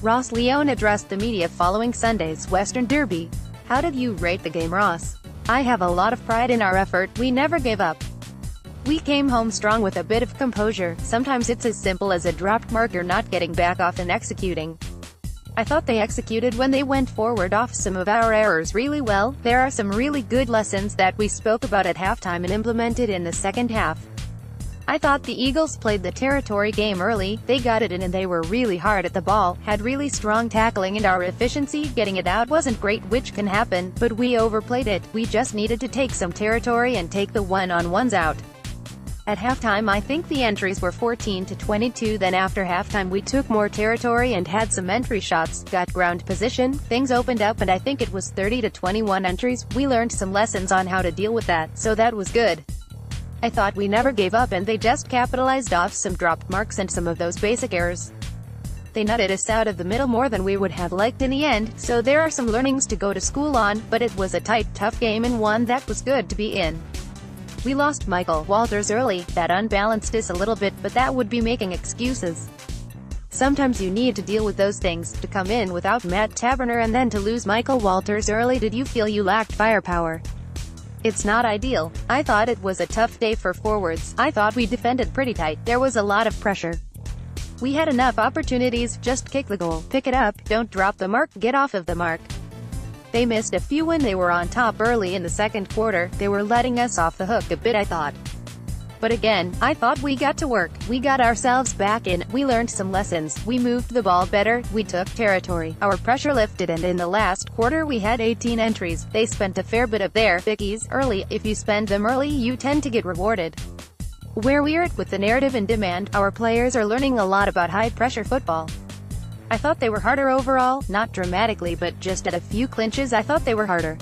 Ross Lyon addressed the media following Sunday's Western Derby. How did you rate the game, Ross? I have a lot of pride in our effort, we never gave up. We came home strong with a bit of composure. Sometimes it's as simple as a dropped marker not getting back off and executing. I thought they executed when they went forward off some of our errors really well. There are some really good lessons that we spoke about at halftime and implemented in the second half. I thought the Eagles played the territory game early, they got it in and they were really hard at the ball, had really strong tackling, and our efficiency getting it out wasn't great, which can happen, but we overplayed it. We just needed to take some territory and take the one-on-ones out. At halftime I think the entries were 14-22, then after halftime we took more territory and had some entry shots, got ground position, things opened up, and I think it was 30-21 entries. We learned some lessons on how to deal with that, so that was good. I thought we never gave up and they just capitalized off some dropped marks and some of those basic errors. They nutted us out of the middle more than we would have liked in the end, so there are some learnings to go to school on, but it was a tight, tough game and one that was good to be in. We lost Michael Walters early, that unbalanced us a little bit, but that would be making excuses. Sometimes you need to deal with those things. To come in without Matt Taberner and then to lose Michael Walters early, did you feel you lacked firepower? It's not ideal. I thought it was a tough day for forwards. I thought we defended pretty tight. There was a lot of pressure. We had enough opportunities, just kick the goal, pick it up, don't drop the mark, get off of the mark. They missed a few when they were on top early in the second quarter. They were letting us off the hook a bit, I thought. But again, I thought we got to work. We got ourselves back in, we learned some lessons, we moved the ball better, we took territory, our pressure lifted, and in the last quarter we had 18 entries. They spent a fair bit of their bickies early. If you spend them early you tend to get rewarded. Where we're at with the narrative and demand, our players are learning a lot about high-pressure football. I thought they were harder overall, not dramatically, but just at a few clinches I thought they were harder.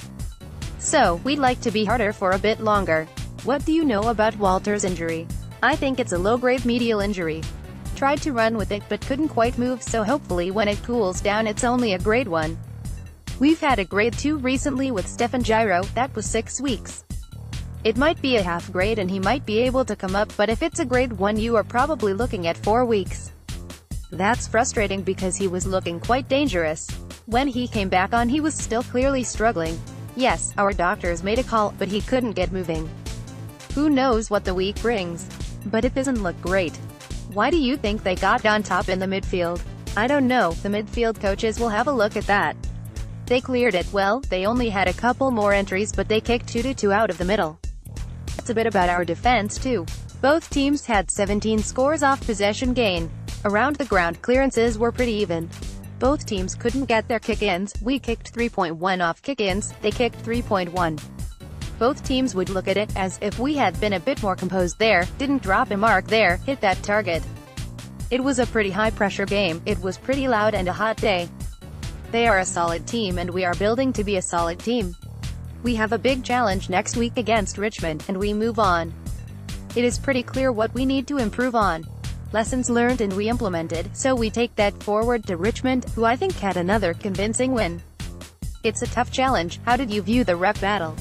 So, we'd like to be harder for a bit longer. What do you know about Walter's injury? I think it's a low-grade medial injury. Tried to run with it but couldn't quite move, so hopefully when it cools down it's only a grade 1. We've had a grade 2 recently with Stefan Gyro, that was 6 weeks. It might be a half grade and he might be able to come up, but if it's a grade 1 you are probably looking at 4 weeks. That's frustrating because he was looking quite dangerous. When he came back on he was still clearly struggling. Yes, our doctors made a call, but he couldn't get moving. Who knows what the week brings? But it doesn't look great. Why do you think they got on top in the midfield? I don't know, the midfield coaches will have a look at that. They cleared it well, they only had a couple more entries but they kicked 2-2 out of the middle. That's a bit about our defense too. Both teams had 17 scores off possession gain. Around the ground clearances were pretty even. Both teams couldn't get their kick-ins. We kicked 3.1 off kick-ins, they kicked 3.1. Both teams would look at it as if we had been a bit more composed there, didn't drop a mark there, hit that target. It was a pretty high-pressure game, it was pretty loud and a hot day. They are a solid team and we are building to be a solid team. We have a big challenge next week against Richmond, and we move on. It is pretty clear what we need to improve on. Lessons learned and we implemented, so we take that forward to Richmond, who I think had another convincing win. It's a tough challenge. How did you view the rep battle?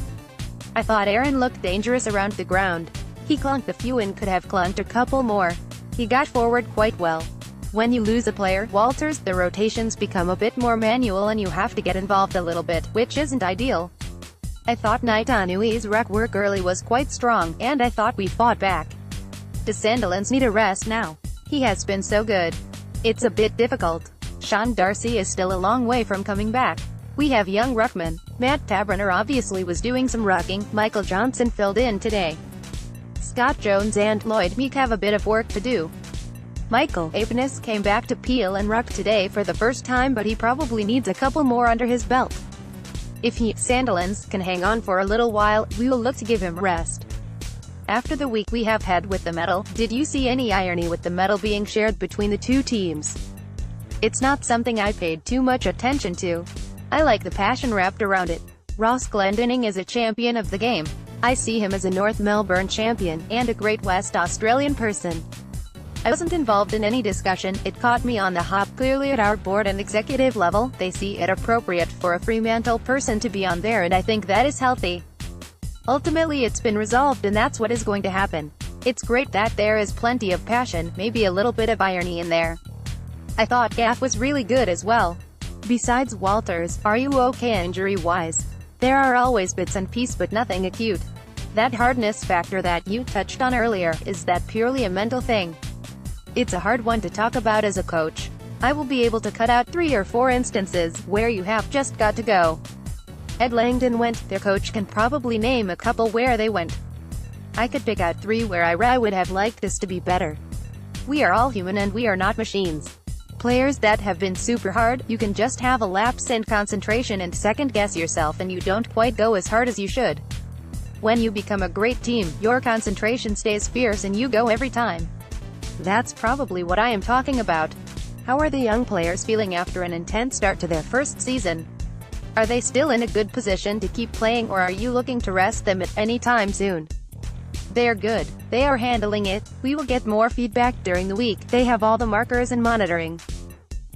I thought Aaron looked dangerous around the ground. He clunked a few and could have clunked a couple more. He got forward quite well. When you lose a player, Walters, the rotations become a bit more manual and you have to get involved a little bit, which isn't ideal. I thought Naitanui's rep work early was quite strong, and I thought we fought back. Does Sandilands need a rest now? He has been so good. It's a bit difficult. Sean Darcy is still a long way from coming back. We have young ruckmen. Matt Taberner obviously was doing some rucking. Michael Johnson filled in today. Scott Jones and Lloyd Meek have a bit of work to do. Michael Apenis came back to peel and ruck today for the first time, but he probably needs a couple more under his belt. If Sandilands can hang on for a little while, we will look to give him rest. After the week we have had with the medal, did you see any irony with the medal being shared between the two teams? It's not something I paid too much attention to. I like the passion wrapped around it. Ross Glendinning is a champion of the game. I see him as a North Melbourne champion, and a great West Australian person. I wasn't involved in any discussion, it caught me on the hop. Clearly at our board and executive level, they see it appropriate for a Fremantle person to be on there, and I think that is healthy. Ultimately it's been resolved and that's what is going to happen. It's great that there is plenty of passion, maybe a little bit of irony in there. I thought Gaff was really good as well. Besides Walters, are you okay injury-wise? There are always bits and pieces but nothing acute. That hardness factor that you touched on earlier, is that purely a mental thing? It's a hard one to talk about as a coach. I will be able to cut out 3 or 4 instances where you have just got to go. Ed Langdon went, their coach can probably name a couple where they went. I could pick out 3 where I would have liked this to be better. We are all human and we are not machines. Players that have been super hard, you can just have a lapse in concentration and second guess yourself and you don't quite go as hard as you should. When you become a great team, your concentration stays fierce and you go every time. That's probably what I am talking about. How are the young players feeling after an intense start to their first season? Are they still in a good position to keep playing or are you looking to rest them at any time soon? They're good. They are handling it. We will get more feedback during the week. They have all the markers and monitoring.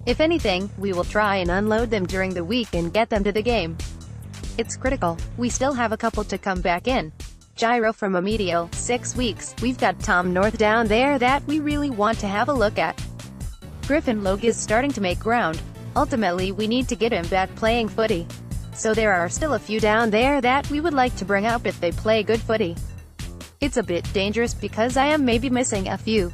If anything, we will try and unload them during the week and get them to the game. It's critical. We still have a couple to come back in. Gyro from a medial, 6 weeks. We've got Tom North down there that we really want to have a look at. Griffin Logue is starting to make ground. Ultimately, we need to get him back playing footy. So there are still a few down there that we would like to bring up if they play good footy. It's a bit dangerous because I am maybe missing a few.